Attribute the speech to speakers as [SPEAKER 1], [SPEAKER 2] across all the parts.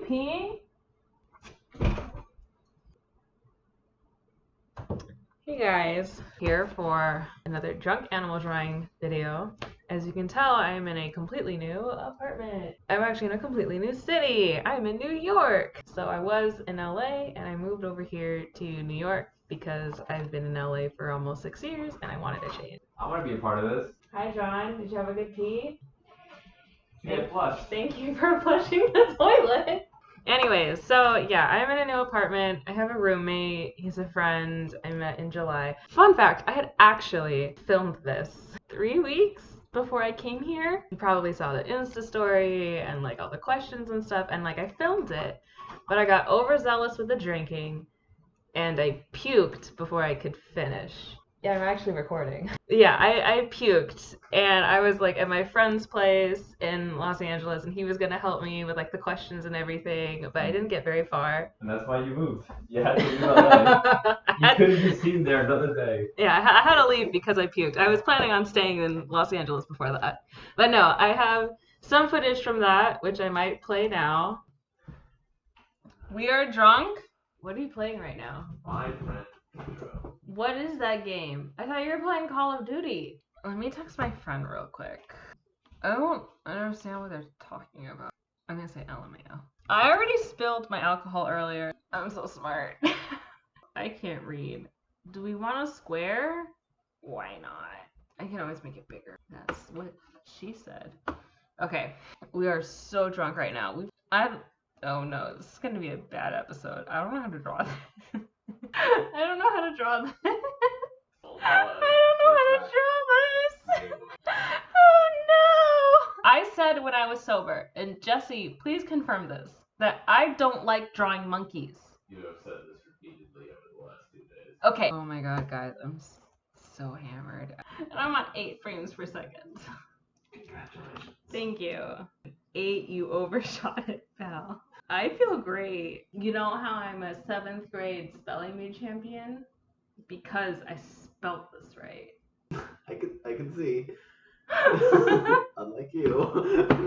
[SPEAKER 1] peeing? Hey guys, here for another drunk animal drawing video. As you can tell, I am in a completely new apartment. I'm actually in a completely new city. I'm in New York. So I was in LA and I moved over here to New York because I've been in LA for almost 6 years and I wanted to change.
[SPEAKER 2] I want to be a part of this.
[SPEAKER 1] Hi John, did you have a good pee?
[SPEAKER 2] Get flushed.
[SPEAKER 1] Thank you for flushing the toilet. Anyways, so yeah, I'm in a new apartment. I have a roommate. He's a friend I met in July. Fun fact, I had actually filmed this 3 weeks before I came here. You probably saw the Insta story and like all the questions and stuff, and like I filmed it, but I got overzealous with the drinking and I puked before I could finish. Yeah, I'm actually recording. Yeah, I puked and I was like at my friend's place in Los Angeles and he was gonna help me with like the questions and everything, but I didn't get very far.
[SPEAKER 2] And that's why you moved. You had to leave LA. You could have just seen there another day.
[SPEAKER 1] Yeah, I had to leave because I puked. I was planning on staying in Los Angeles before that. But no, I have some footage from that, which I might play now. We are drunk. What are you playing right now?
[SPEAKER 2] My friend.
[SPEAKER 1] What is that game? I thought you were playing Call of Duty. Let me text my friend real quick. I don't understand what they're talking about. I'm gonna say LMAO. I already spilled my alcohol earlier. I'm so smart. I can't read. Do we want a square? Why not? I can always make it bigger. That's what she said. Okay, we are so drunk right now. Oh no, this is gonna be a bad episode. I don't know how to draw this. I don't know how to draw this. I don't know how to draw this. Oh no! I said when I was sober, and Jesse, please confirm this, that I don't like drawing monkeys.
[SPEAKER 2] You have said this repeatedly over the last 2 days.
[SPEAKER 1] Okay. Oh my god, guys, I'm so hammered. And I'm on 8 frames per second.
[SPEAKER 2] Congratulations.
[SPEAKER 1] Thank you. 8, you overshot it, pal. I feel great. You know how I'm a 7th grade spelling bee champion? Because I spelt this right.
[SPEAKER 3] I can see. Unlike you.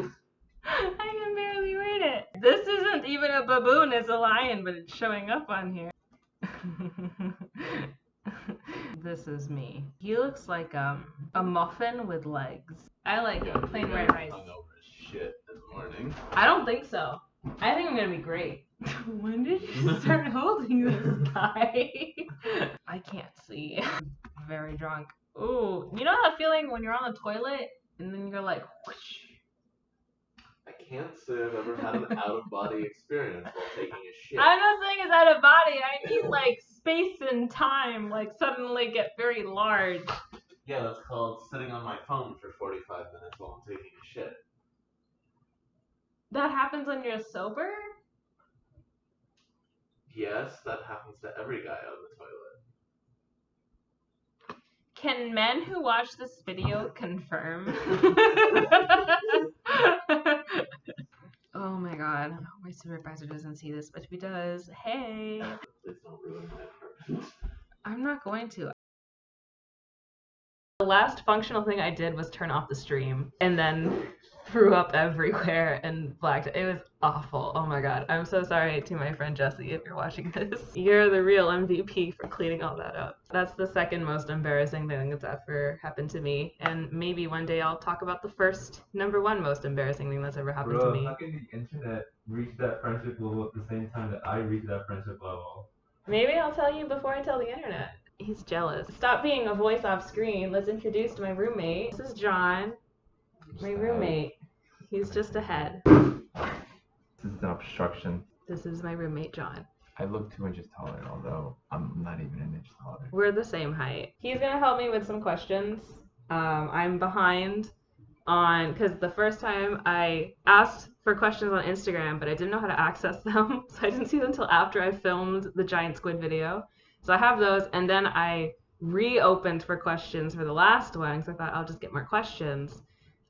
[SPEAKER 1] I can barely read it. This isn't even a baboon, it's a lion, but it's showing up on here. This is me. He looks like a muffin with legs. I like plain white rice.
[SPEAKER 3] Hung over as shit this morning.
[SPEAKER 1] I don't think so. I think I'm gonna be great. When did you start holding this guy? I can't see. I'm very drunk. Ooh, you know that feeling when you're on the toilet and then you're like, whoosh.
[SPEAKER 3] I can't say I've ever had an out-of-body experience while taking a shit.
[SPEAKER 1] I'm not saying it's out of body. I mean like space and time like suddenly get very large.
[SPEAKER 3] Yeah, that's called sitting on my phone for 45 minutes while I'm taking a shit.
[SPEAKER 1] That happens when you're sober?
[SPEAKER 3] Yes, that happens to every guy on the toilet.
[SPEAKER 1] Can men who watch this video confirm? Oh my god. My supervisor doesn't see this, but if he does, hey.
[SPEAKER 3] Please don't ruin my apartment.
[SPEAKER 1] I'm not going to. The last functional thing I did was turn off the stream and then threw up everywhere and blacked. It was awful. Oh my god. I'm so sorry to my friend Jesse if you're watching this. You're the real MVP for cleaning all that up. That's the second most embarrassing thing that's ever happened to me. And maybe one day I'll talk about the first #1 most embarrassing thing that's ever happened to me.
[SPEAKER 2] How can the internet reach that friendship level at the same time that I reach that friendship level?
[SPEAKER 1] Maybe I'll tell you before I tell the internet. He's jealous. Stop being a voice off screen. Let's introduce my roommate. This is John, my roommate. He's just ahead.
[SPEAKER 2] This is an obstruction.
[SPEAKER 1] This is my roommate, John.
[SPEAKER 2] I look 2 inches taller, although I'm not even an inch taller.
[SPEAKER 1] We're the same height. He's gonna help me with some questions. I'm behind on, because the first time I asked for questions on Instagram, but I didn't know how to access them, so I didn't see them until after I filmed the giant squid video. So I have those, and then I reopened for questions for the last one, because I thought I'll just get more questions.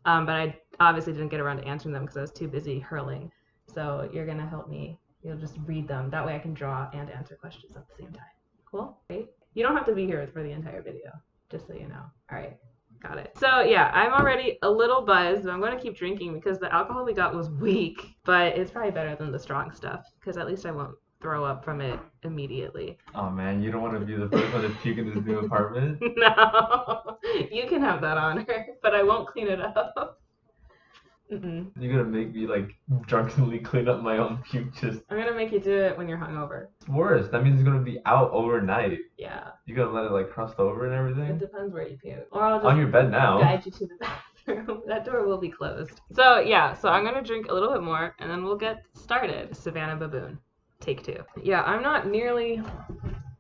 [SPEAKER 1] But I obviously didn't get around to answering them because I was too busy hurling. So you're gonna help me. You'll just read them. That way I can draw and answer questions at the same time. Cool? Right? You don't have to be here for the entire video, just so you know. All right. Got it. So yeah, I'm already a little buzzed, but I'm going to keep drinking because the alcohol we got was weak, but it's probably better than the strong stuff because at least I won't throw up from it immediately.
[SPEAKER 2] Oh man, you don't want to be the first one to puke in this new apartment?
[SPEAKER 1] No, you can have that honor, but I won't clean it up. Mm-mm.
[SPEAKER 2] You're gonna make me like drunkenly clean up my own puke just.
[SPEAKER 1] I'm gonna make you do it when you're hungover.
[SPEAKER 2] It's worse. That means it's gonna be out overnight.
[SPEAKER 1] Yeah,
[SPEAKER 2] You gonna let it like crust over and
[SPEAKER 1] it
[SPEAKER 2] everything?
[SPEAKER 1] depends where you puke. Or I'll just
[SPEAKER 2] On your bed now.
[SPEAKER 1] guide you to the bathroom. That door will be closed. So yeah, so I'm gonna drink a little bit more and then we'll get started. Savannah Baboon, take 2. Yeah, I'm not nearly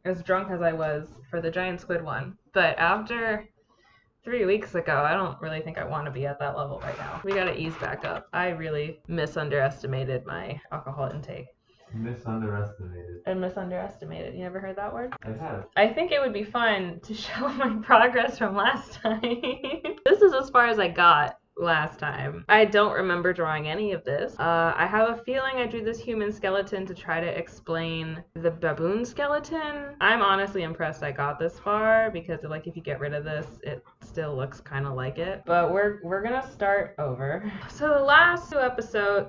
[SPEAKER 1] as drunk as I was for the giant squid one, but after 3 weeks ago, I don't really think I want to be at that level right now. We gotta ease back up. I really misunderestimated my alcohol intake.
[SPEAKER 2] Misunderestimated.
[SPEAKER 1] And misunderestimated. You never heard that word?
[SPEAKER 2] I have.
[SPEAKER 1] I think it would be fun to show my progress from last time. This is as far as I got last time. I don't remember drawing any of this. I have a feeling I drew this human skeleton to try to explain the baboon skeleton. I'm honestly impressed I got this far because like if you get rid of this, it still looks kind of like it. But we're gonna start over. So the last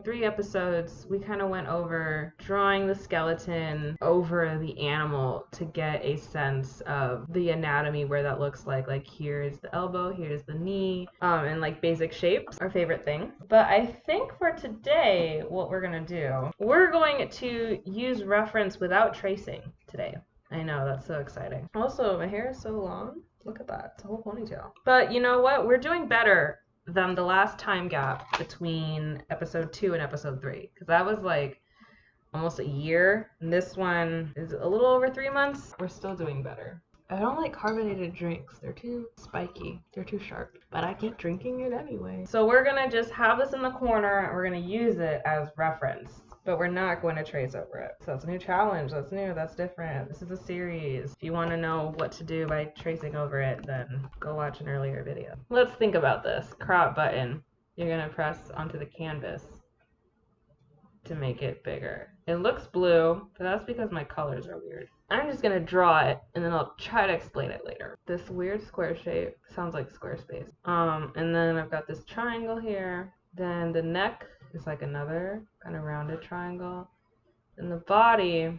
[SPEAKER 1] 3 episodes, we kind of went over drawing the skeleton over the animal to get a sense of the anatomy where that looks like. Like here's the elbow, here's the knee, and like basic shapes, our favorite thing. But I think for today, what we're gonna do, we're going to use reference without tracing today. I know, that's so exciting. Also, my hair is so long. Look at that, it's a whole ponytail. But you know what? We're doing better than the last time gap between episode 2 and episode 3. Because that was like almost a year. And this one is a little over 3 months. We're still doing better. I don't like carbonated drinks. They're too spiky. They're too sharp. But I keep drinking it anyway. So we're gonna just have this in the corner and we're gonna use it as reference. But we're not going to trace over it. So it's a new challenge. That's new. That's different. This is a series. If you want to know what to do by tracing over it, then go watch an earlier video. Let's think about this. Crop button. You're gonna press onto the canvas to make it bigger. It looks blue, but that's because my colors are weird. I'm just gonna draw it and then I'll try to explain it later. This weird square shape sounds like Squarespace. And then I've got this triangle here. Then the neck is like another kind of rounded triangle. And the body,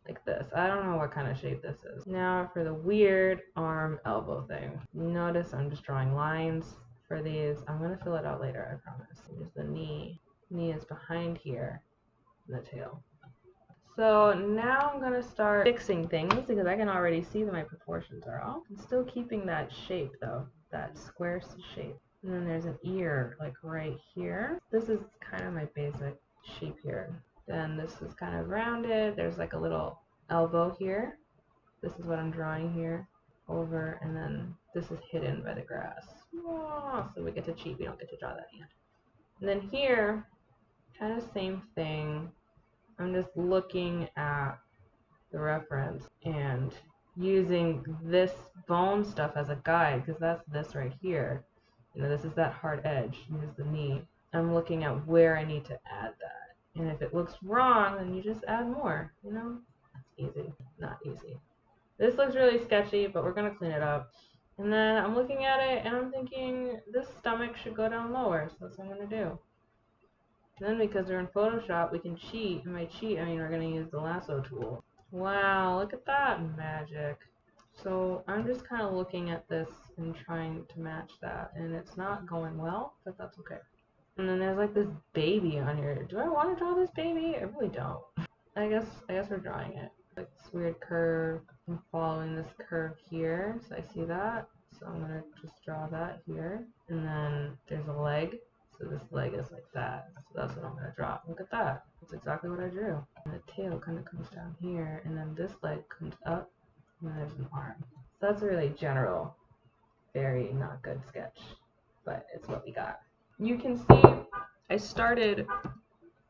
[SPEAKER 1] like this. I don't know what kind of shape this is. Now for the weird arm elbow thing. Notice I'm just drawing lines for these. I'm gonna fill it out later, I promise. Here's the knee. Knee is behind here, and the tail. So now I'm gonna start fixing things because I can already see that my proportions are off. I'm still keeping that shape though, that square shape. And then there's an ear like right here. This is kind of my basic shape here. Then this is kind of rounded. There's like a little elbow here. This is what I'm drawing here over, and then this is hidden by the grass. Oh, so we get to cheat. We don't get to draw that hand. And then here, kind of same thing. I'm just looking at the reference and using this bone stuff as a guide because that's this right here. You know, this is that hard edge. Here's the knee. I'm looking at where I need to add that. And if it looks wrong, then you just add more. You know, it's easy. Not easy. This looks really sketchy, but we're gonna clean it up. And then I'm looking at it and I'm thinking this stomach should go down lower. So that's what I'm gonna do. Then because we're in Photoshop, we can cheat. And by cheat, I mean we're going to use the lasso tool. Wow, look at that magic. So I'm just kind of looking at this and trying to match that. And it's not going well, but that's okay. And then there's like this baby on here. Do I want to draw this baby? I really don't. I guess we're drawing it. Like this weird curve. I'm following this curve here. So I see that. So I'm going to just draw that here. And then there's a leg. So this leg is like that. So that's what I'm going to draw. Look at that. That's exactly what I drew. And the tail kind of comes down here. And then this leg comes up. And then there's an arm. So that's a really general, very not good sketch. But it's what we got. You can see I started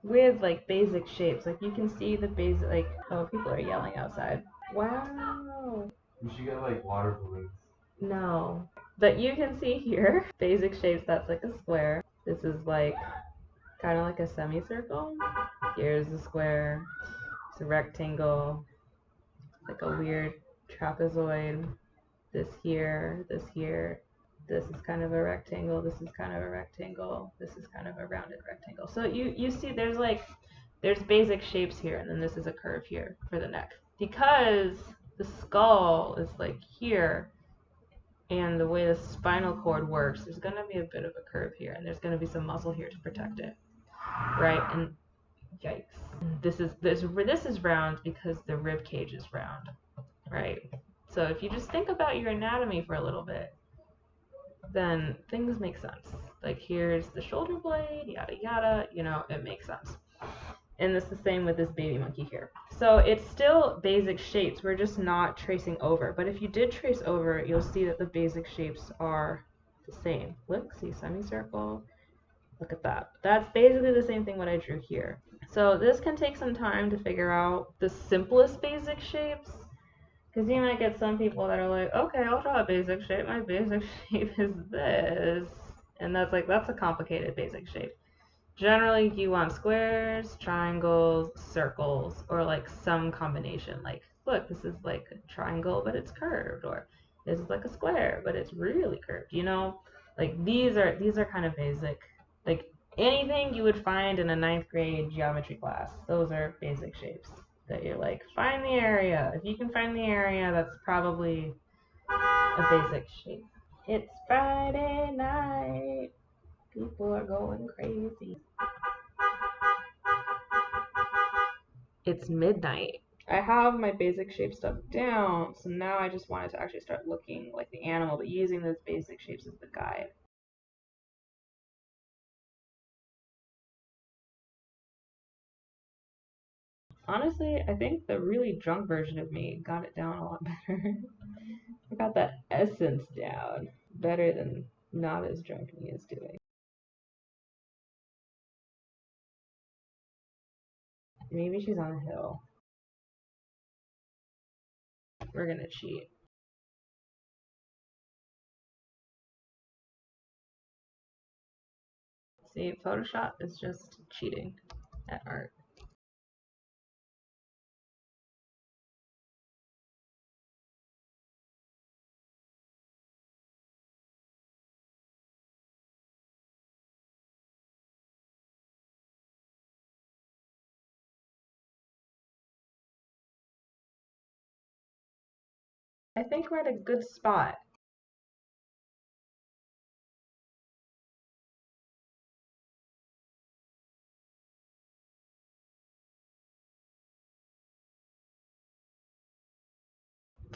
[SPEAKER 1] with like basic shapes. Like you can see the basic, like, oh, people are yelling outside. Wow.
[SPEAKER 2] We should get like water balloons.
[SPEAKER 1] No. But you can see here, basic shapes, that's like a square. This is like kind of like a semicircle. Here's a square. It's a rectangle. Like a weird trapezoid. This here, This is kind of a rectangle. This is kind of a rectangle. This is kind of a rounded rectangle. So you see there's basic shapes here, and then this is a curve here for the neck. Because the skull is like here, and the way the spinal cord works, there's going to be a bit of a curve here, and there's going to be some muscle here to protect it, right? And yikes. This is round because the rib cage is round, right? So if you just think about your anatomy for a little bit, then things make sense. Like here's the shoulder blade, yada yada, you know, it makes sense. And it's the same with this baby monkey here. So it's still basic shapes, we're just not tracing over. But if you did trace over, you'll see that the basic shapes are the same. Look, see semicircle, look at that. That's basically the same thing what I drew here. So this can take some time to figure out the simplest basic shapes. Because you might get some people that are like, okay, I'll draw a basic shape. My basic shape is this. And that's a complicated basic shape. Generally, you want squares, triangles, circles, or like some combination. Like, look, this is like a triangle, but it's curved. Or this is like a square, but it's really curved. You know, like these are kind of basic. Like anything you would find in a 9th grade geometry class, those are basic shapes. That you're like, find the area. If you can find the area, that's probably a basic shape. It's Friday night. People are going crazy. It's midnight. I have my basic shape stuff down, so now I just wanted to actually start looking like the animal, but using those basic shapes as the guide. Honestly, I think the really drunk version of me got it down a lot better. I got that essence down better than not as drunk me is doing. Maybe she's on a hill. We're gonna cheat. See, Photoshop is just cheating at art. I think we're at a good spot.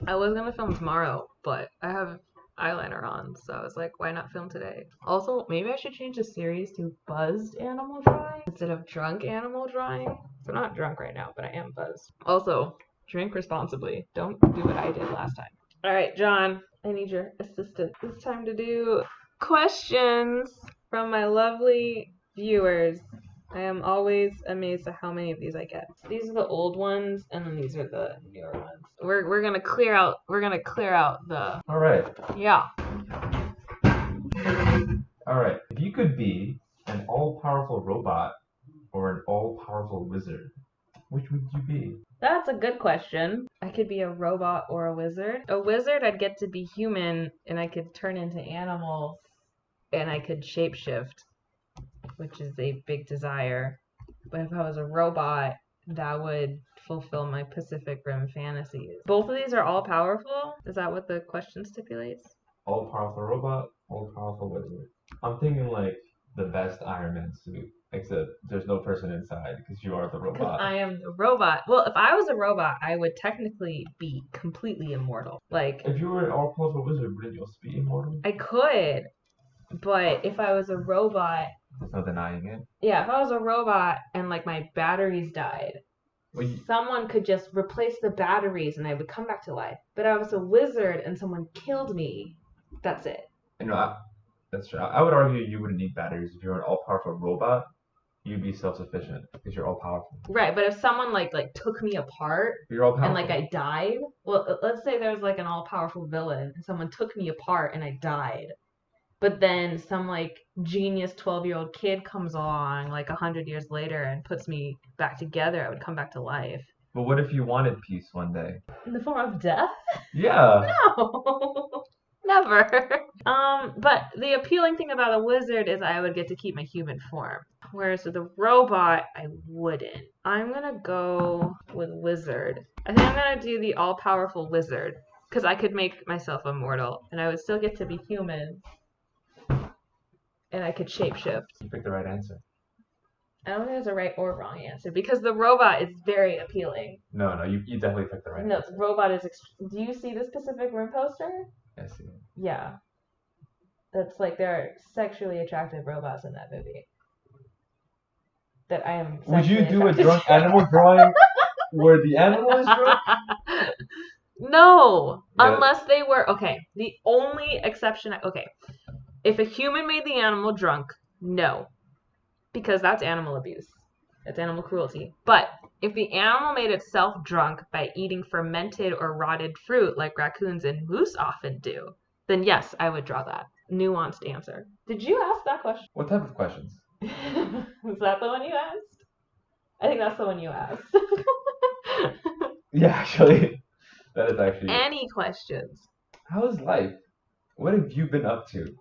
[SPEAKER 1] I was gonna film tomorrow, but I have eyeliner on, so I was like, why not film today? Also, maybe I should change the series to buzzed animal drawing instead of drunk animal drawing. So I'm not drunk right now, but I am buzzed. Also, drink responsibly. Don't do what I did last time. All right, John, I need your assistance. It's time to do questions from my lovely viewers. I am always amazed at how many of these I get. These are the old ones, and then these are the newer ones. We're gonna clear out the.
[SPEAKER 2] All right.
[SPEAKER 1] Yeah.
[SPEAKER 2] All right. If you could be an all-powerful robot or an all-powerful wizard, which would you be?
[SPEAKER 1] That's a good question. I could be a robot or a wizard. A wizard, I'd get to be human, and I could turn into animals, and I could shapeshift, which is a big desire. But if I was a robot, that would fulfill my Pacific Rim fantasies. Both of these are all powerful? Is that what the question stipulates?
[SPEAKER 2] All-powerful robot, all-powerful wizard. I'm thinking like the best Iron Man suit, except there's no person inside because you are the
[SPEAKER 1] Because
[SPEAKER 2] robot.
[SPEAKER 1] I am the robot. Well, if I was a robot, I would technically be completely immortal. Like,
[SPEAKER 2] If you were an all-powerful wizard, wouldn't you also be immortal?
[SPEAKER 1] I could, but if I was a robot,
[SPEAKER 2] There's no denying it.
[SPEAKER 1] yeah, if I was a robot and like my batteries died,
[SPEAKER 2] Well,
[SPEAKER 1] someone could just replace the batteries and I would come back to life. But I was a wizard and someone killed me. That's it.
[SPEAKER 2] That's true. I would argue you wouldn't need batteries. If you're an all-powerful robot, you'd be self-sufficient because you're all-powerful.
[SPEAKER 1] Right, but if someone like took me apart
[SPEAKER 2] You're all-powerful.
[SPEAKER 1] and like I died, well, let's say there's like an all-powerful villain and someone took me apart and I died. But then some like genius 12-year-old kid comes along like 100 years later and puts me back together, I would come back to life.
[SPEAKER 2] But what if you wanted peace one day?
[SPEAKER 1] In the form of death?
[SPEAKER 2] Yeah.
[SPEAKER 1] No. Never. But the appealing thing about a wizard is I would get to keep my human form. Whereas with a robot, I wouldn't. I'm gonna go with wizard. I think I'm gonna do the all-powerful wizard. Because I could make myself immortal, and I would still get to be human. And I could shapeshift.
[SPEAKER 2] You picked the right answer.
[SPEAKER 1] I don't think there's a right or wrong answer, because the robot is very appealing.
[SPEAKER 2] No, you definitely picked the right
[SPEAKER 1] No,
[SPEAKER 2] answer.
[SPEAKER 1] the robot is... Do you see this specific room poster?
[SPEAKER 2] I see.
[SPEAKER 1] Yeah. That's like, there are sexually attractive robots in that movie. That I am
[SPEAKER 2] Would you
[SPEAKER 1] sexually
[SPEAKER 2] do a
[SPEAKER 1] attracted
[SPEAKER 2] drunk
[SPEAKER 1] to.
[SPEAKER 2] animal drawing where the animal is drunk?
[SPEAKER 1] No,
[SPEAKER 2] Yeah.
[SPEAKER 1] unless they were... Okay, the only exception... Okay, if a human made the animal drunk, no. Because that's animal abuse. That's animal cruelty. But if the animal made itself drunk by eating fermented or rotted fruit like raccoons and moose often do, then yes, I would draw that. Nuanced answer. Did you ask that question?
[SPEAKER 2] What type of questions?
[SPEAKER 1] Was that the one you asked? I think that's the one you asked.
[SPEAKER 2] Yeah, actually. That is actually...
[SPEAKER 1] Any questions?
[SPEAKER 2] How's life? What have you been up to?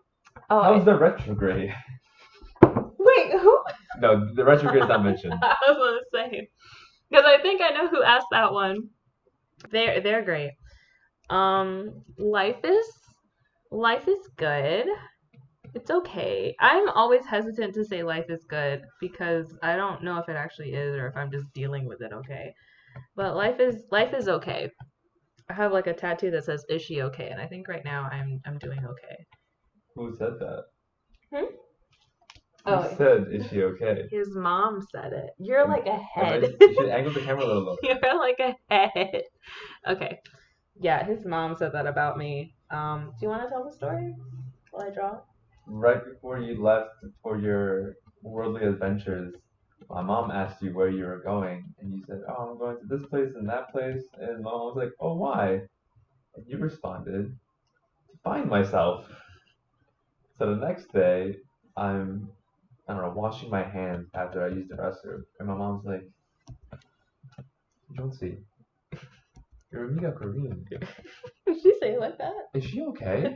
[SPEAKER 1] Oh,
[SPEAKER 2] How's the retrograde?
[SPEAKER 1] wait, who?
[SPEAKER 2] No, the retrograde is not mentioned.
[SPEAKER 1] I was gonna say, because I think I know who asked that one. They're great. Life is good. It's okay. I'm always hesitant to say life is good because I don't know if it actually is or if I'm just dealing with it okay. But life is okay. I have like a tattoo that says "Is she okay?" and I think right now I'm doing okay.
[SPEAKER 2] Who said that?
[SPEAKER 1] Hmm?
[SPEAKER 2] Who said, is she okay?
[SPEAKER 1] His mom said it. You're like a head.
[SPEAKER 2] You should angle the camera a little lower.
[SPEAKER 1] You're like a head. Okay. Yeah, his mom said that about me. Do you want to tell the story while I draw?
[SPEAKER 2] Right before you left for your worldly adventures, my mom asked you where you were going, and you said, "Oh, I'm going to this place and that place." And mom was like, "Oh, why?" And you responded, "To find myself." So the next day, I don't know, washing my hands after I used the restroom, and my mom's like, "Jonesy, your amiga Kareem,
[SPEAKER 1] Did she say it like that?
[SPEAKER 2] is she okay?"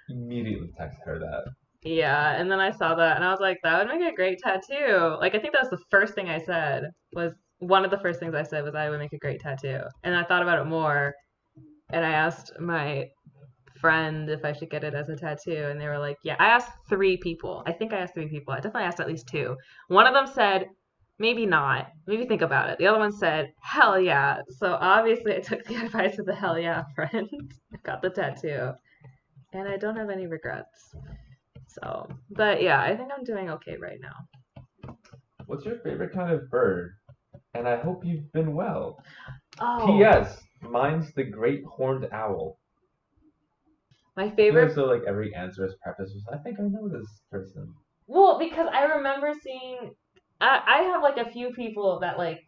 [SPEAKER 2] Immediately text her that.
[SPEAKER 1] Yeah, and then I saw that and I was like, that would make a great tattoo. Like, I think that was the first thing I said. Was one of the first things I said was I would make a great tattoo. And I thought about it more, and I asked my friend if I should get it as a tattoo, and they were like, yeah. I asked 3 people. I think I asked 3 people. I definitely asked at least 2. One of them said, maybe not. Maybe think about it. The other one said, hell yeah. So obviously I took the advice of the hell yeah friend. I got the tattoo. And I don't have any regrets. So, but yeah, I think I'm doing okay right now.
[SPEAKER 2] What's your favorite kind of bird? And I hope you've been well.
[SPEAKER 1] Oh,
[SPEAKER 2] P.S. Mine's the great horned owl.
[SPEAKER 1] my
[SPEAKER 2] I feel
[SPEAKER 1] favorite.
[SPEAKER 2] as though like every answer is prefaced with, I think I know this person.
[SPEAKER 1] Well, because I remember seeing. I have like a few people that like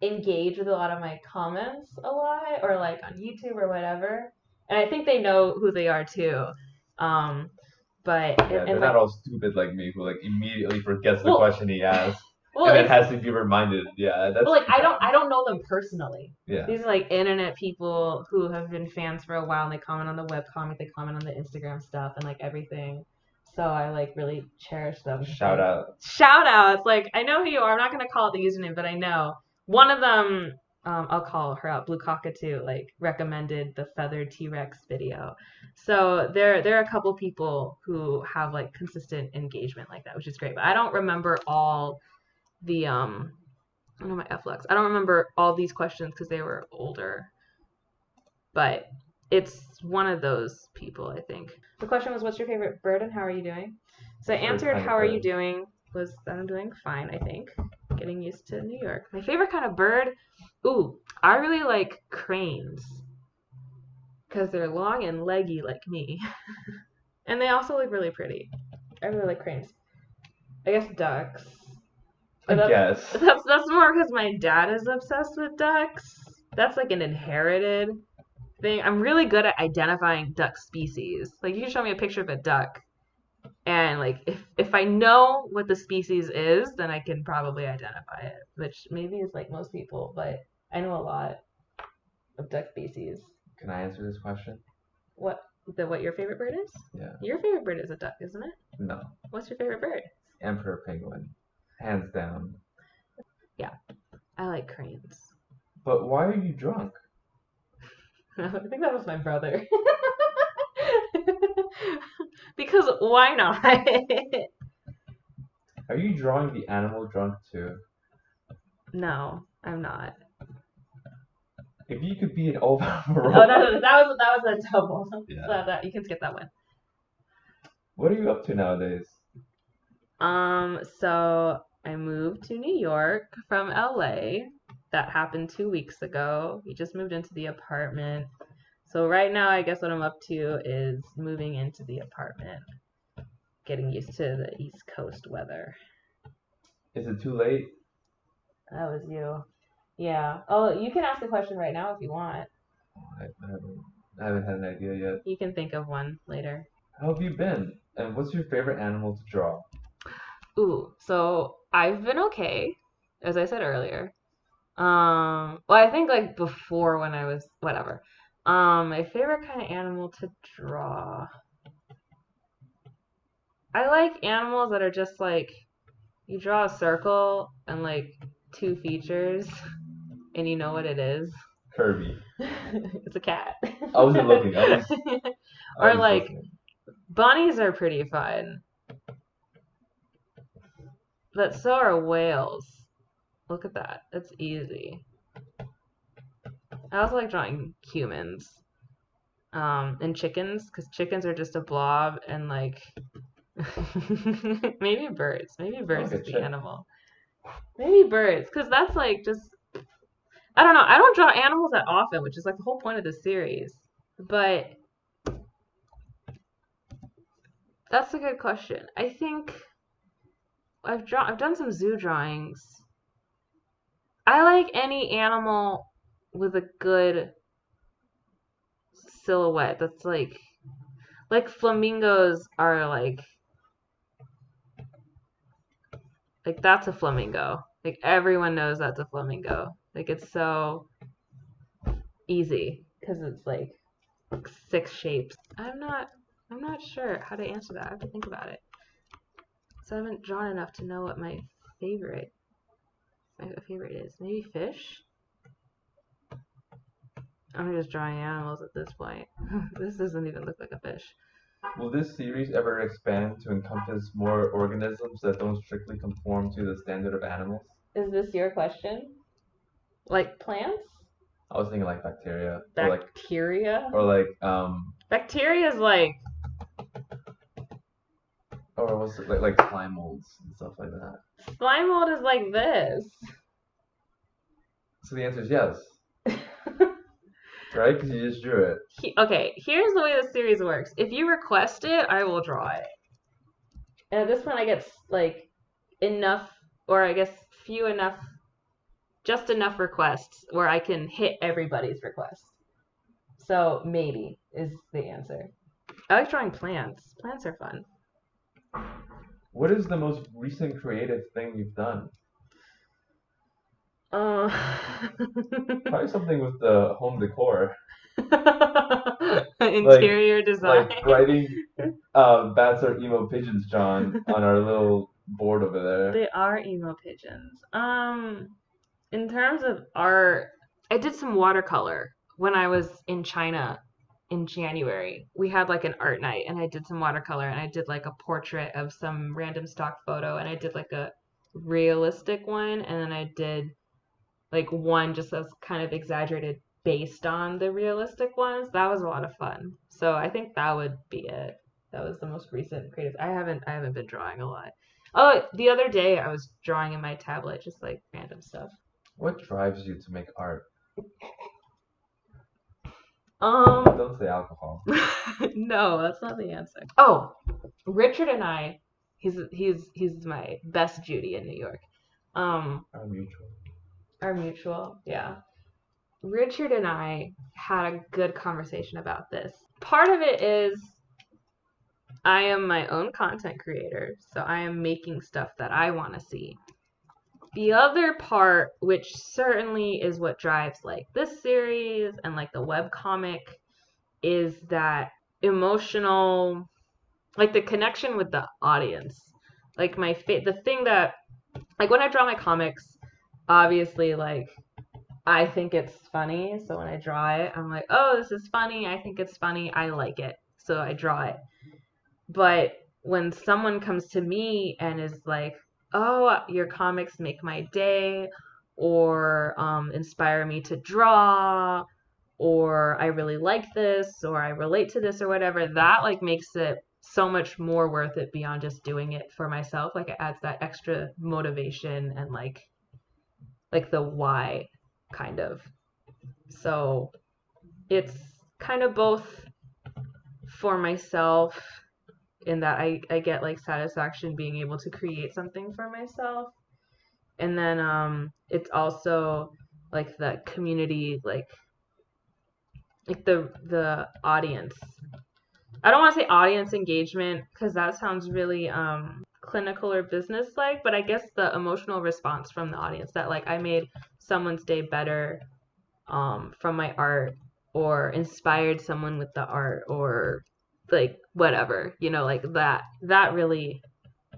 [SPEAKER 1] engage with a lot of my comments a lot, or like on YouTube or whatever, and I think they know who they are too. But
[SPEAKER 2] Yeah, they're not all stupid like me who like immediately forgets the
[SPEAKER 1] Well-
[SPEAKER 2] question he asked
[SPEAKER 1] well,
[SPEAKER 2] and then
[SPEAKER 1] it's-
[SPEAKER 2] has to be reminded. Yeah, that's.
[SPEAKER 1] but like I don't know them personally.
[SPEAKER 2] Yeah.
[SPEAKER 1] These are like internet people who have been fans for a while, and they comment on the webcomic, they comment on the Instagram stuff, and like everything. So I like really cherish them.
[SPEAKER 2] Shout out.
[SPEAKER 1] Shout outs. Like, I know who you are. I'm not gonna call it the username, but I know one of them. I'll call her out. Blue Cockatoo like recommended the feathered T-Rex video. So there are a couple people who have like consistent engagement like that, which is great. But I don't remember all the I don't know my F-lux. I don't remember all these questions because they were older. But it's one of those people, I think. The question was, what's your favorite bird and how are you doing? So I answered, how are you doing? Was that I'm doing fine, I think. Getting used to New York. My favorite kind of bird? Ooh, I really like cranes. Because they're long and leggy like me. And they also look really pretty. I really like cranes. I guess ducks.
[SPEAKER 2] I guess.
[SPEAKER 1] That's more because my dad is obsessed with ducks. That's like an inherited thing. I'm really good at identifying duck species. Like, you can show me a picture of a duck, and like if I know what the species is, then I can probably identify it, which maybe is like most people, but I know a lot of duck species.
[SPEAKER 2] Can I answer this question?
[SPEAKER 1] What your favorite bird is?
[SPEAKER 2] Yeah.
[SPEAKER 1] Your favorite bird is a duck, isn't it?
[SPEAKER 2] No.
[SPEAKER 1] What's your favorite bird?
[SPEAKER 2] Emperor penguin. Hands down.
[SPEAKER 1] Yeah. I like cranes.
[SPEAKER 2] But why are you drunk?
[SPEAKER 1] I think that was my brother. Because why not?
[SPEAKER 2] Are you drawing the animal drunk too?
[SPEAKER 1] No, I'm not.
[SPEAKER 2] If you could be an overall.
[SPEAKER 1] Oh, that was a double.
[SPEAKER 2] Yeah.
[SPEAKER 1] So that you can skip that one.
[SPEAKER 2] What are you up to nowadays?
[SPEAKER 1] So I moved to New York from LA. That happened 2 weeks ago. We just moved into the apartment. So right now, I guess what I'm up to is moving into the apartment, getting used to the East Coast weather.
[SPEAKER 2] Is it too late?
[SPEAKER 1] That was you. Yeah. Oh, you can ask a question right now if you want.
[SPEAKER 2] I haven't had an idea yet.
[SPEAKER 1] You can think of one later.
[SPEAKER 2] How have you been? And what's your favorite animal to draw?
[SPEAKER 1] Ooh, so I've been okay, as I said earlier. Well, I think like before when I was whatever. My favorite kind of animal to draw. I like animals that are just like you draw a circle and like 2 features and you know what it is.
[SPEAKER 2] Kirby.
[SPEAKER 1] It's a cat.
[SPEAKER 2] I wasn't looking.
[SPEAKER 1] Or like bunnies are pretty fun. But so are whales. Look at that. It's easy. I also like drawing humans. And chickens, because chickens are just a blob, and like maybe birds. Maybe birds is the animal. Maybe birds, because that's like just I don't know. I don't draw animals that often, which is like the whole point of the series. But that's a good question. I think I've done some zoo drawings. I like any animal with a good silhouette that's like flamingos are like that's a flamingo. Like everyone knows that's a flamingo. Like it's so easy because it's like 6 shapes. I'm not sure how to answer that. I have to think about it. So I haven't drawn enough to know what my favorite is. Maybe fish? I'm just drawing animals at this point. This doesn't even look like a fish.
[SPEAKER 2] Will this series ever expand to encompass more organisms that don't strictly conform to the standard of animals?
[SPEAKER 1] Is this your question? Like plants?
[SPEAKER 2] I was thinking like bacteria.
[SPEAKER 1] Bacteria?
[SPEAKER 2] Or like
[SPEAKER 1] Bacteria is like
[SPEAKER 2] or what's it like slime molds and stuff like that.
[SPEAKER 1] Slime mold is like this.
[SPEAKER 2] So the answer is yes. Right? Because you just drew it.
[SPEAKER 1] Okay, here's the way the series works. If you request it, I will draw it. And at this point, I get like enough, or I guess few enough, just enough requests where I can hit everybody's request. So maybe is the answer. I like drawing plants. Plants are fun.
[SPEAKER 2] What is the most recent creative thing you've done? Probably something with the home decor.
[SPEAKER 1] Interior design.
[SPEAKER 2] Like writing bats are emo pigeons, John, on our little board over there.
[SPEAKER 1] They are emo pigeons. In terms of art, I did some watercolor when I was in China in January. We had like an art night and I did some watercolor and I did like a portrait of some random stock photo and I did like a realistic one and then I did like one just as kind of exaggerated based on the realistic ones. That was a lot of fun. So I think that would be it. That was the most recent creative. I haven't been drawing a lot. Oh, the other day I was drawing in my tablet, just like random stuff.
[SPEAKER 2] What drives you to make art? Don't say alcohol.
[SPEAKER 1] No, that's not the answer. Oh, Richard and I, he's my best Judy in New York.
[SPEAKER 2] Our mutual.
[SPEAKER 1] Our mutual, yeah. Richard and I had a good conversation about this. Part of it is I am my own content creator, so I am making stuff that I want to see. The other part, which certainly is what drives like this series and like the webcomic, is that emotional, like the connection with the audience. Like the thing that, like when I draw my comics, obviously like I think it's funny. So when I draw it, I'm like, oh, this is funny. I think it's funny. I like it. So I draw it. But when someone comes to me and is like, oh, your comics make my day, or inspire me to draw, or I really like this, or I relate to this, or whatever, that like makes it so much more worth it beyond just doing it for myself. Like it adds that extra motivation and like the why kind of. So it's kind of both for myself in that I get like satisfaction being able to create something for myself. And then it's also like the community, like the audience. I don't want to say audience engagement because that sounds really clinical or business like, but I guess the emotional response from the audience that like I made someone's day better from my art, or inspired someone with the art, or like whatever, like that really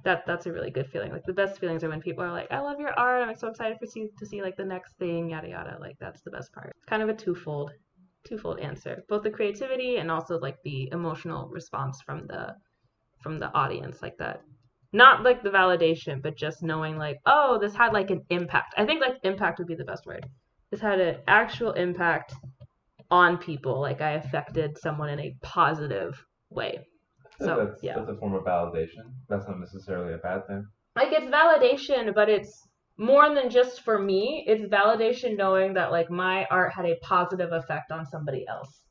[SPEAKER 1] that's a really good feeling. Like the best feelings are when people are like, I love your art, I'm so excited to see like the next thing, yada yada. Like that's the best part. It's kind of a twofold answer, both the creativity and also like the emotional response from the audience, like that, not like the validation, but just knowing like, oh, this had like an impact. I think like impact would be the best word. This had an actual impact on people. Like I affected someone in a positive way. So
[SPEAKER 2] that's a form of validation. That's not necessarily a bad thing.
[SPEAKER 1] Like it's validation, but it's more than just for me. It's validation knowing that like my art had a positive effect on somebody else.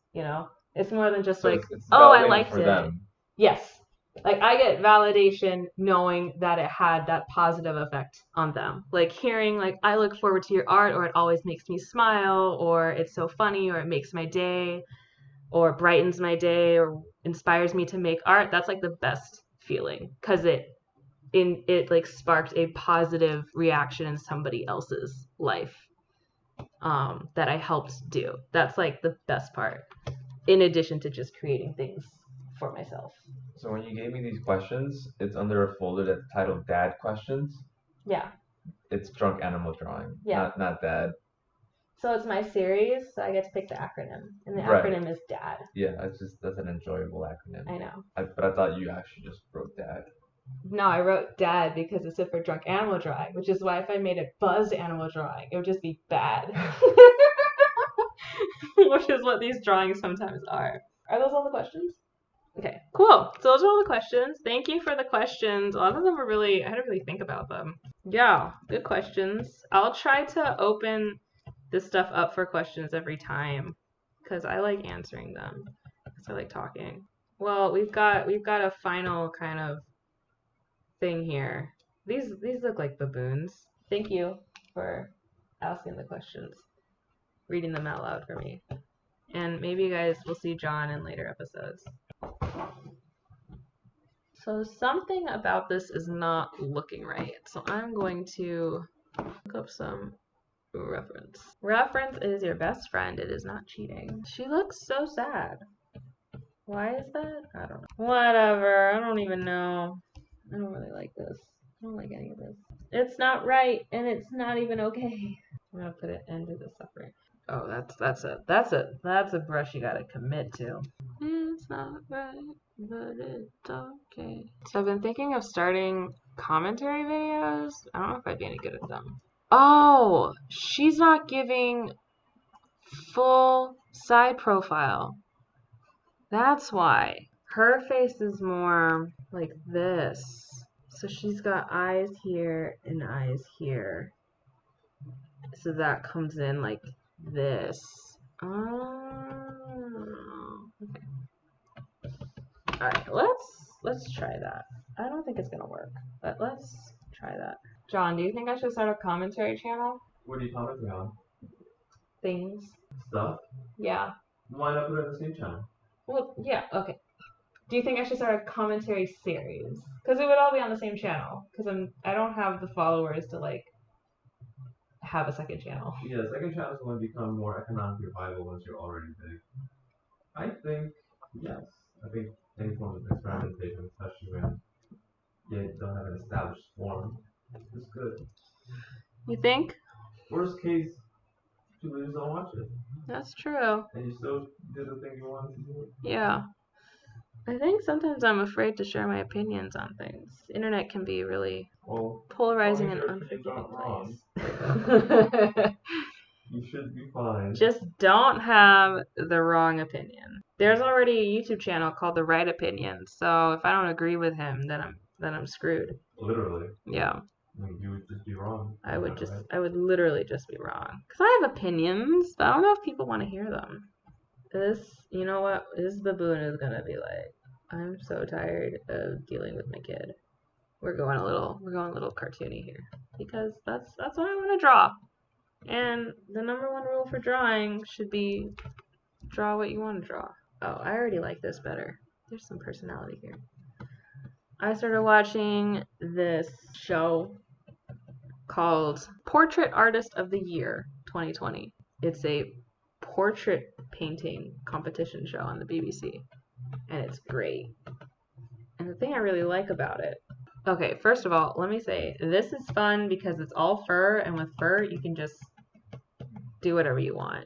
[SPEAKER 1] It's more than just
[SPEAKER 2] So
[SPEAKER 1] like,
[SPEAKER 2] it's
[SPEAKER 1] oh, I
[SPEAKER 2] validating
[SPEAKER 1] liked
[SPEAKER 2] for
[SPEAKER 1] it.
[SPEAKER 2] them.
[SPEAKER 1] Yes. Like I get validation knowing that it had that positive effect on them. Like hearing like, I look forward to your art, or it always makes me smile, or it's so funny, or it makes my day, or brightens my day, or inspires me to make art. That's like the best feeling because it like sparked a positive reaction in somebody else's life that I helped do. That's like the best part, in addition to just creating things for myself.
[SPEAKER 2] So when you gave me these questions, it's under a folder that's titled Dad Questions.
[SPEAKER 1] Yeah.
[SPEAKER 2] It's drunk animal drawing.
[SPEAKER 1] Yeah.
[SPEAKER 2] Not dad.
[SPEAKER 1] So it's my series, so I get to pick the acronym, and the
[SPEAKER 2] Right.
[SPEAKER 1] acronym is DAD.
[SPEAKER 2] Yeah, that's an enjoyable acronym.
[SPEAKER 1] I know.
[SPEAKER 2] But I thought you actually just wrote dad.
[SPEAKER 1] No, I wrote dad because it stood for drunk animal drawing, which is why if I made it buzzed animal drawing, it would just be bad. Which is what these drawings sometimes are. Are those all the questions? Okay, cool. So those are all the questions. Thank you for the questions. A lot of them were really, I had to really think about them. Yeah, good questions. I'll try to open this stuff up for questions every time because I like answering them. Because I like talking. Well, we've got a final kind of thing here. These look like baboons. Thank you for asking the questions, reading them out loud for me. And maybe you guys will see John in later episodes. So something about this is not looking right. So I'm going to look up some reference. Reference is your best friend. It is not cheating. She looks so sad. Why is that? I don't know. Whatever. I don't even know. I don't really like this. I don't like any of this. It's not right, and it's not even okay. I'm gonna put it into the suffering. Oh, that's a brush you gotta commit to. It's not right, but it's okay. So I've been thinking of starting commentary videos. I don't know if I'd be any good at them. Oh, she's not giving full side profile. That's why. Her face is more like this. So she's got eyes here and eyes here. So that comes in like this. Oh. Okay. Alright, let's try that. I don't think it's gonna work, but let's try that. John, do you think I should start a commentary channel?
[SPEAKER 2] What are you commenting on?
[SPEAKER 1] Things.
[SPEAKER 2] Stuff?
[SPEAKER 1] Yeah.
[SPEAKER 2] Why not put it on the same channel?
[SPEAKER 1] Well, yeah, okay. Do you think I should start a commentary series? Because it would all be on the same channel. Because I don't have the followers to like have a second channel.
[SPEAKER 2] Yeah, the second channel is going to become more economically viable once you're already big. I think yes. I think any form of experimentation, especially when you don't have an established form, is good.
[SPEAKER 1] You think?
[SPEAKER 2] Worst case, people just don't watch it,
[SPEAKER 1] That's true.
[SPEAKER 2] and you still did the thing you wanted to do.
[SPEAKER 1] Yeah. I think sometimes I'm afraid to share my opinions on things. The internet can be really
[SPEAKER 2] Well,
[SPEAKER 1] polarizing
[SPEAKER 2] as
[SPEAKER 1] and
[SPEAKER 2] long as your opinions
[SPEAKER 1] unforgiving
[SPEAKER 2] aren't
[SPEAKER 1] place.
[SPEAKER 2] you should be fine.
[SPEAKER 1] Just don't have the wrong opinion. There's already a YouTube channel called The Right Opinion, so if I don't agree with him, then I'm screwed.
[SPEAKER 2] Literally.
[SPEAKER 1] Yeah.
[SPEAKER 2] I mean, you would just be wrong.
[SPEAKER 1] I would literally just be wrong. Cause I have opinions, but I don't know if people want to hear them. You know what? This Baboon is gonna be like, I'm so tired of dealing with my kid. We're going a little cartoony here because that's what I want to draw. And the number one rule for drawing should be draw what you want to draw. Oh, I already like this better. There's some personality here. I started watching this show called Portrait Artist of the Year 2020. It's a portrait painting competition show on the BBC, and it's great. And the thing I really like about it, okay, first of all, let me say this is fun because it's all fur, and with fur you can just do whatever you want.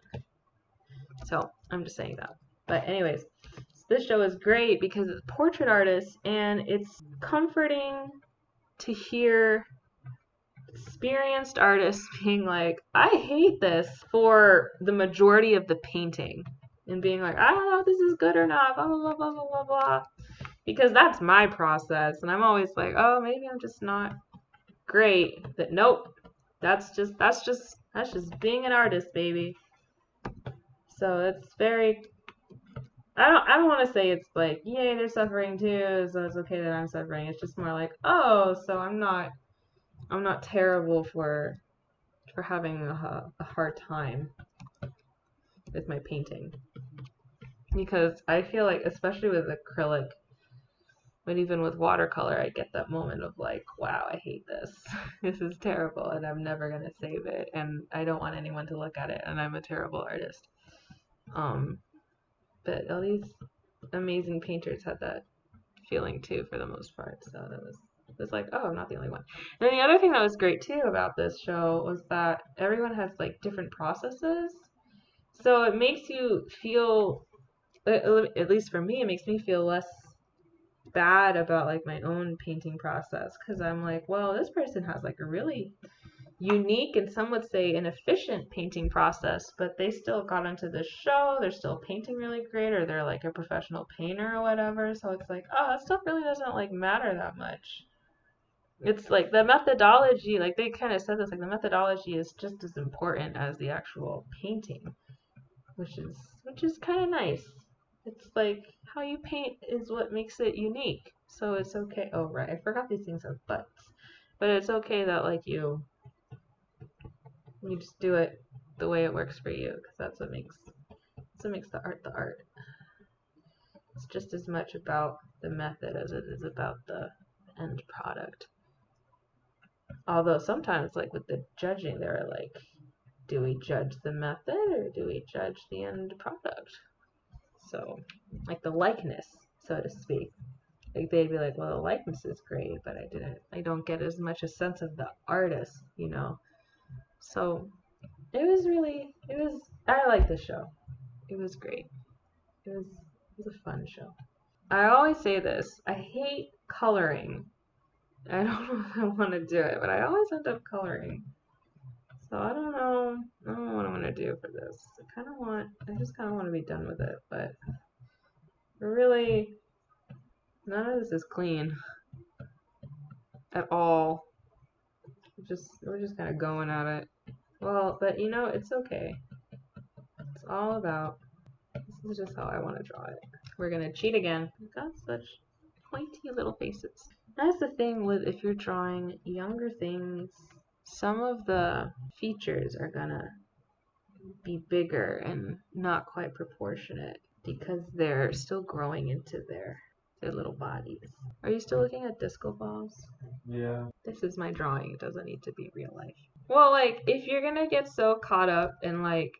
[SPEAKER 1] So I'm just saying that. But anyways, this show is great because it's portrait artists, and it's comforting to hear experienced artists being like, I hate this for the majority of the painting, and being like, I don't know if this is good or not, blah blah blah blah blah blah blah. Because that's my process, and I'm always like, oh, maybe I'm just not great. But nope, that's just being an artist, baby. So it's very. I don't want to say it's like, yay, they're suffering too, so it's okay that I'm suffering. It's just more like, oh, so I'm not terrible for having a hard time with my painting. Because I feel like, especially with acrylic, but even with watercolor, I get that moment of like, wow, I hate this. This is terrible, and I'm never gonna save it, and I don't want anyone to look at it, and I'm a terrible artist. But all these amazing painters had that feeling too, for the most part. So it was like, oh, I'm not the only one. And the other thing that was great too about this show was that everyone has like different processes. So it makes you feel, at least for me, it makes me feel less bad about like my own painting process, because I'm like, well, this person has like a really unique, and some would say an efficient painting process, but they still got into this show, they're still painting really great, or they're like a professional painter or whatever. So it's like, oh, that stuff really doesn't like matter that much. It's like the methodology, like they kind of said this, like the methodology is just as important as the actual painting, which is kind of nice. It's like how you paint is what makes it unique. So it's okay. Oh, right, I forgot these things are butts. But it's okay that like you just do it the way it works for you, because that's what makes the art the art. It's just as much about the method as it is about the end product. Although sometimes, like with the judging, they're like, do we judge the method or do we judge the end product? So, like the likeness, so to speak. Like they'd be like, well, the likeness is great, but I don't get as much a sense of the artist, you know. So I like the show. It was great. It was a fun show. I always say this, I hate coloring. I don't know if I want to do it, but I always end up coloring. So I don't know what I'm going to do for this. I just kind of want to be done with it, but really, none of this is clean at all. We're just kind of going at it. Well, but you know, it's okay. It's all about, this is just how I want to draw it. We're going to cheat again. We've got such pointy little faces. That's the thing with, if you're drawing younger things, some of the features are going to be bigger and not quite proportionate because they're still growing into their little bodies. Are you still looking at disco balls?
[SPEAKER 2] Yeah.
[SPEAKER 1] This is my drawing. It doesn't need to be real life. Well, like, if you're gonna get so caught up in, like,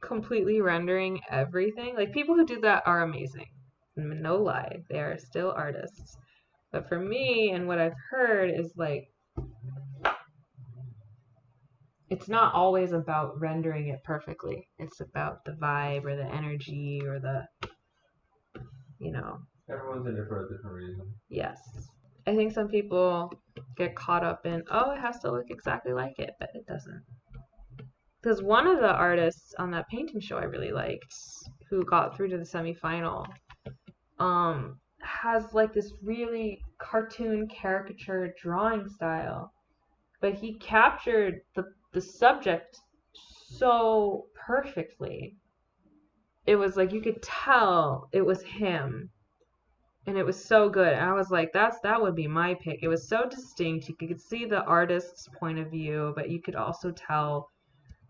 [SPEAKER 1] completely rendering everything. Like, people who do that are amazing. No lie, they are still artists. But for me, and what I've heard is like, it's not always about rendering it perfectly. It's about the vibe or the energy or the, you know.
[SPEAKER 2] Everyone's in it for a different reason.
[SPEAKER 1] Yes. I think some people get caught up in, oh, it has to look exactly like it, but it doesn't. Because one of the artists on that painting show I really liked, who got through to the semifinal, has like this really cartoon caricature drawing style, but he captured the subject so perfectly. It was like you could tell it was him, and it was so good. And I was like, that would be my pick. It was so distinct. You could see the artist's point of view, but you could also tell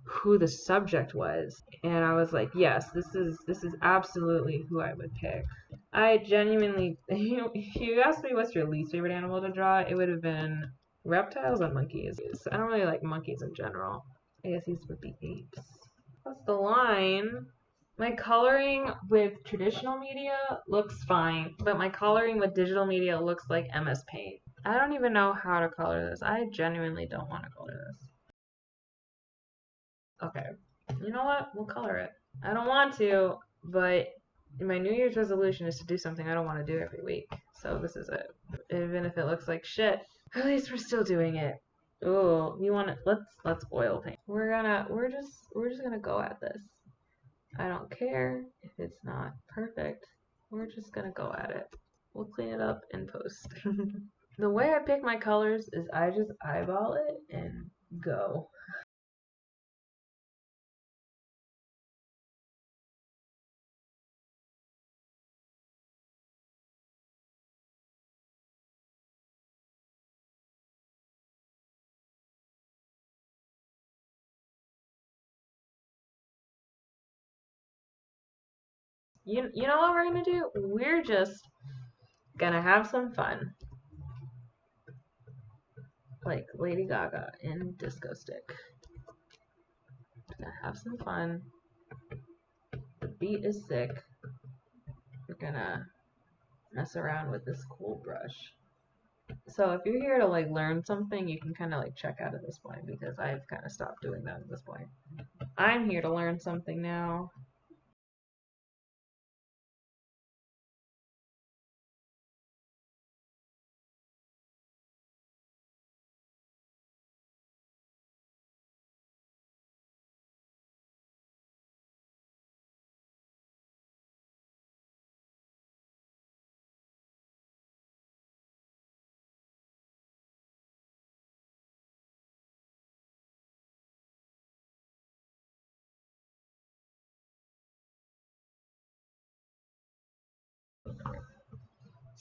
[SPEAKER 1] who the subject was. And I was like, yes, this is absolutely who I would pick. I genuinely, if you asked me what's your least favorite animal to draw, it would have been reptiles and monkeys. I don't really like monkeys in general. I guess these would be apes. That's the line. My coloring with traditional media looks fine, but my coloring with digital media looks like MS Paint. I don't even know how to color this. I genuinely don't want to color this. Okay, you know what? We'll color it. I don't want to, but my New Year's resolution is to do something I don't want to do every week. So this is it. Even if it looks like shit, at least we're still doing it. Ooh, you want to? Let's oil paint. We're just gonna go at this. I don't care if it's not perfect. We're just gonna go at it. We'll clean it up in post. The way I pick my colors is I just eyeball it and go. You know what we're gonna do? We're just gonna have some fun. Like Lady Gaga in Disco Stick. Gonna have some fun. The beat is sick. We're gonna mess around with this cool brush. So if you're here to like learn something, you can kind of like check out at this point because I've kind of stopped doing that at this point. I'm here to learn something now.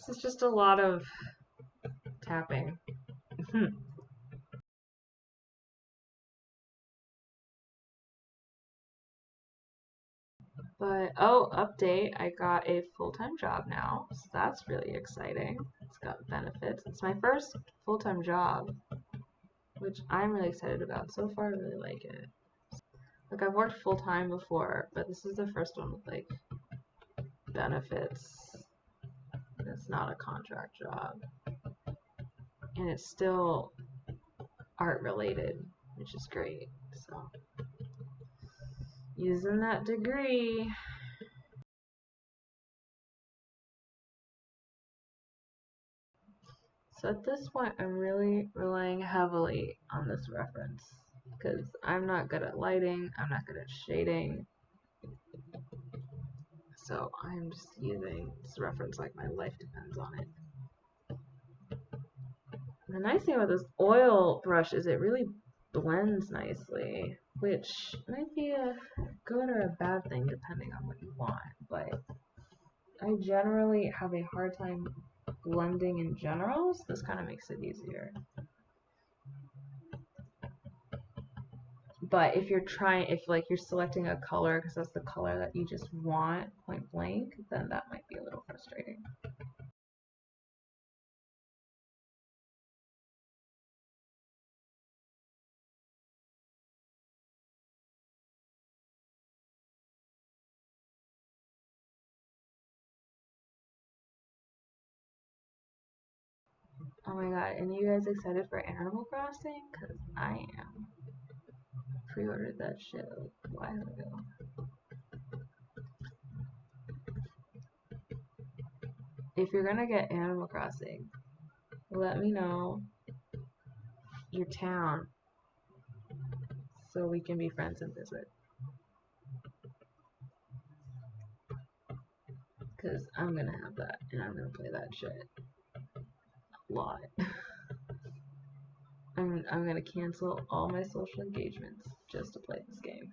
[SPEAKER 1] This is just a lot of tapping. But, oh, update, I got a full-time job now, so that's really exciting. It's got benefits. It's my first full-time job, which I'm really excited about. So far, I really like it. Like, I've worked full-time before, but this is the first one with, like, benefits. It's not a contract job. And it's still art-related, which is great. So, using that degree. So at this point, I'm really relying heavily on this reference because I'm not good at lighting, I'm not good at shading. So I'm just using this reference like my life depends on it. And the nice thing about this oil brush is it really blends nicely, which might be a good or a bad thing depending on what you want, but I generally have a hard time blending in general, so this kind of makes it easier. But if you're you're selecting a color because that's the color that you just want point blank, then that might be a little frustrating. Oh my god, and you guys excited for Animal Crossing? Cause I am. Pre-ordered that shit a while ago. If you're gonna get Animal Crossing, let me know your town so we can be friends and visit. Cause I'm gonna have that and I'm gonna play that shit a lot. I'm gonna cancel all my social engagements just to play this game.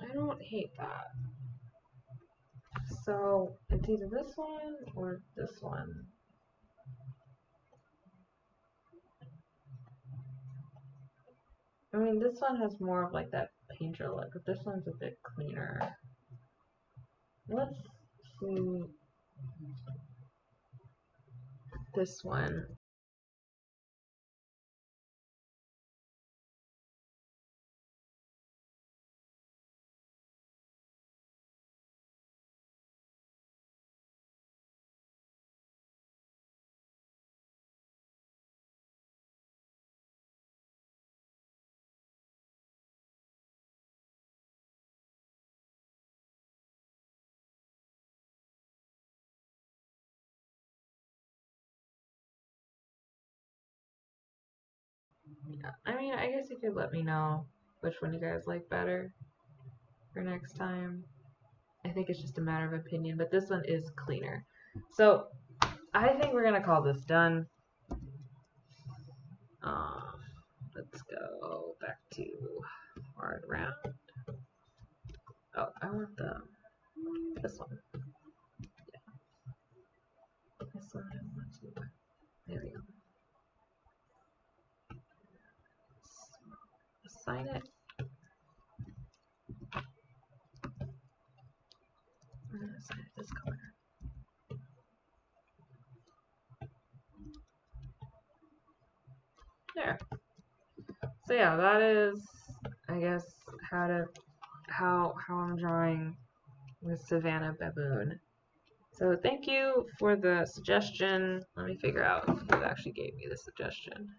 [SPEAKER 1] I don't hate that. So it's either this one or this one. I mean, this one has more of like that painter look, but this one's a bit cleaner. Let's see this one. I mean, I guess you could let me know which one you guys like better for next time. I think it's just a matter of opinion, but this one is cleaner. So I think we're gonna call this done. Let's go back to hard round. Oh, I want this one. Yeah, this one I want to. There we go. Assign it. I'm gonna assign it this color. There. So yeah, that is, I guess, how I'm drawing with Savannah Baboon. So thank you for the suggestion. Let me figure out who actually gave me the suggestion.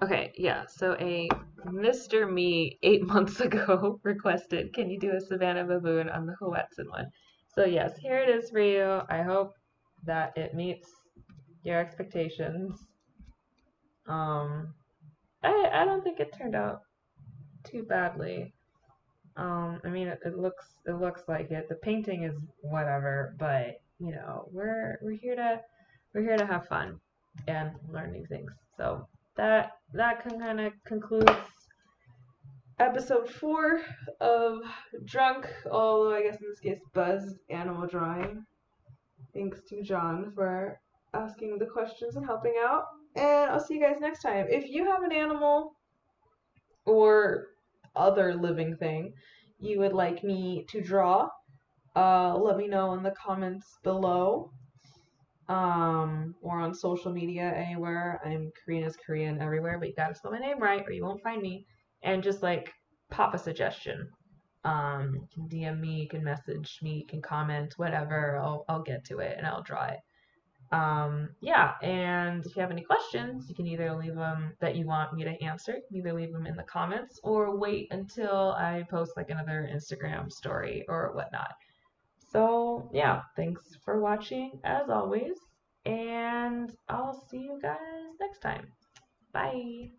[SPEAKER 1] Okay, yeah, so a Mr. Me 8 months ago requested, can you do a Savannah Baboon on the Hoetson one? So yes, here it is for you. I hope that it meets your expectations. I don't think it turned out too badly. I mean, it looks like it. The painting is whatever, but you know, we're here to have fun and learn new things. So that kind of concludes episode 4 of Drunk, although I guess in this case buzzed animal drawing. Thanks to John for asking the questions and helping out. And I'll see you guys next time. If you have an animal or other living thing you would like me to draw, let me know in the comments below, or on social media anywhere. I'm Karina's Korean everywhere, but you gotta spell my name right or you won't find me. And just like pop a suggestion. You can DM me, you can message me, you can comment, whatever. I'll get to it and I'll draw it. Yeah, and if you have any questions, you can either leave them that you want me to answer, you can either leave them in the comments or wait until I post like another Instagram story or whatnot. So yeah, thanks for watching as always, and I'll see you guys next time. Bye.